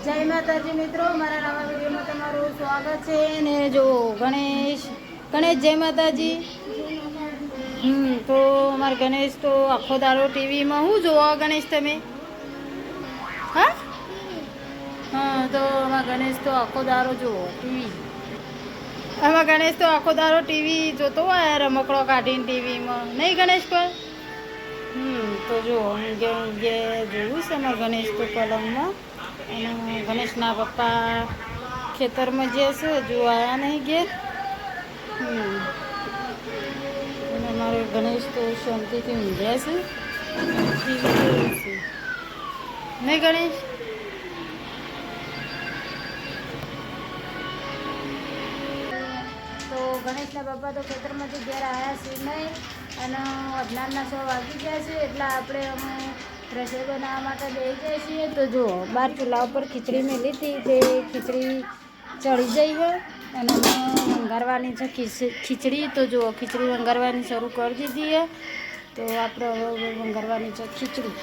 જય માતાજી મિત્રો, મારા નવા વિડીયોમાં તમારું સ્વાગત છે. ને જો ગણેશ જય માતાજી. તો અમારા ગણેશ તો આખો દાડો ટીવીમાં શું જોવો ગણેશ તમે? હા તો અમારા ગણેશ તો આખો દાડો જોવો ટીવી. આમાં ગણેશ તો આખો દાડો ટીવી જોતો હોય રમકડો કાઢીને ટીવીમાં, નહીં ગણેશ પર? તો જો જોવું છે અમારા ગણેશ તો પલંગમાં. અને ગણેશના પપ્પા ખેતરમાં જે છે જો આવ્યા નહીં ઘેર. અને અમારો ગણેશ તો શાંતિથી ઊંઘ્યા છે, નહીં ગણેશ? તો ગણેશના પપ્પા તો ખેતરમાંથી ઘેર આવ્યા છે નહીં, અને અજનારના 6 વાગી ગયા છે. એટલે આપણે અમે રસોઈ બનાવવા માટે બેસી જઈએ છીએ. તો જો બહાર ચૂલા ઉપર ખીચડી મેલી હતી, તે ખીચડી ચડી જઈ હોય અને વંગારવાની છે ખીચડી. તો જો ખીચડી વંગારવાની શરૂ કરી દીધી છે. તો આપણે હવે વંગારવાની છે ખીચડી.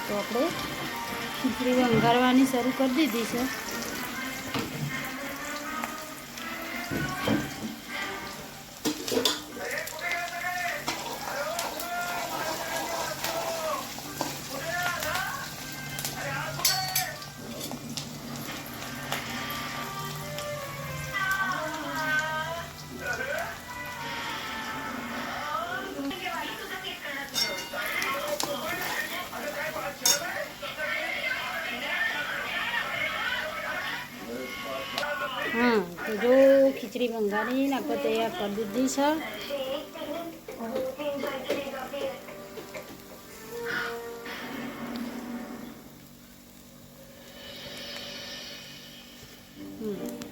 તો આપણે ખીચડી વંગારવાની શરૂ કરી દીધી છે. તો જો ખીચડી વંગારી આપણે તૈયાર કરી દીધી છે.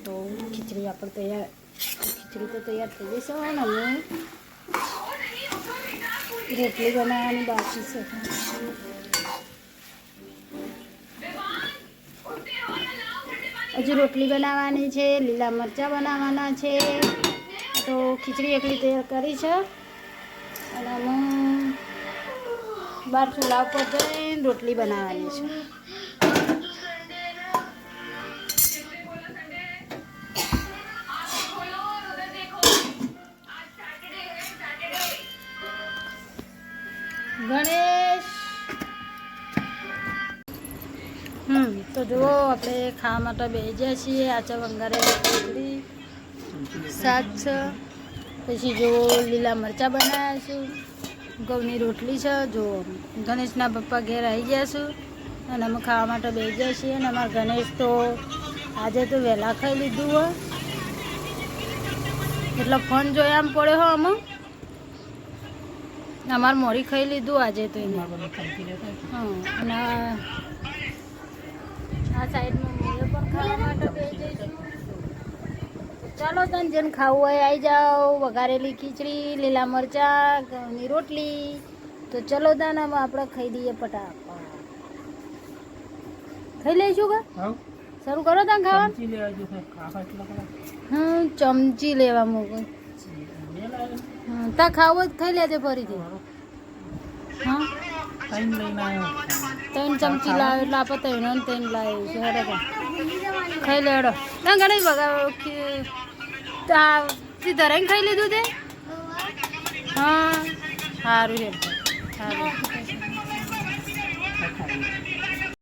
તો ખીચડી આપણે તૈયાર થઈ ગઈ છે. અને હું રોટલી બનાવવાની બાકી છે. હજુ રોટલી બનાવવાની છે, લીલા મરચાં બનાવવાના છે. તો ખીચડી એકલી તૈયાર કરી છે. અને હું બહાર ચૂલા ઉપર જઈને રોટલી બનાવવાની છે. ગણેશ તો જુઓ આપણે ખાવા માટે બેસી જાય છીએ. આ છે વંગારેલી ખીચડી, શાક છે, પછી જો લીલા મરચાં બનાવ્યા છું, ઘઉંની રોટલી છે. જો ગણેશના પપ્પા ઘેર આવી ગયા છું અને અમે ખાવા માટે બેસી જાય છીએ. અને અમારા ગણેશ તો આજે તો વહેલા ખાઈ લીધું હોય એટલે ફોન જોયા આમ પડ્યો હો. અમારે મોડી ખાઈ લીધું આજે તો એને. અને આ સાઈડમાં મેળો પણ ખાવા માટે બેસી જઈશું. ચાલો તને જેને ખાવું હોય આવી જાઓ. વઘારેલી ખીચડી, લીલા મરચાં, ઘઉંની રોટલી. તો ચલો તાન હવે આપણે ખાઈ દઈએ ફટાફટ. ખાઈ લઈશું કે શરૂ કરો તાન ખાવા. ચમચી લેવા મૂકો. તા ખાવું હોય ખાઈ લેજે ફરીથી. હા 3 ચમચી લાવ્યો એટલે આપણે 3 લાવ્યું છે. હેડો ખાઈ લે. હેડો ના ઘણી ધરાઈને ખાઈ લીધું તે? હા સારું હેડ સારું.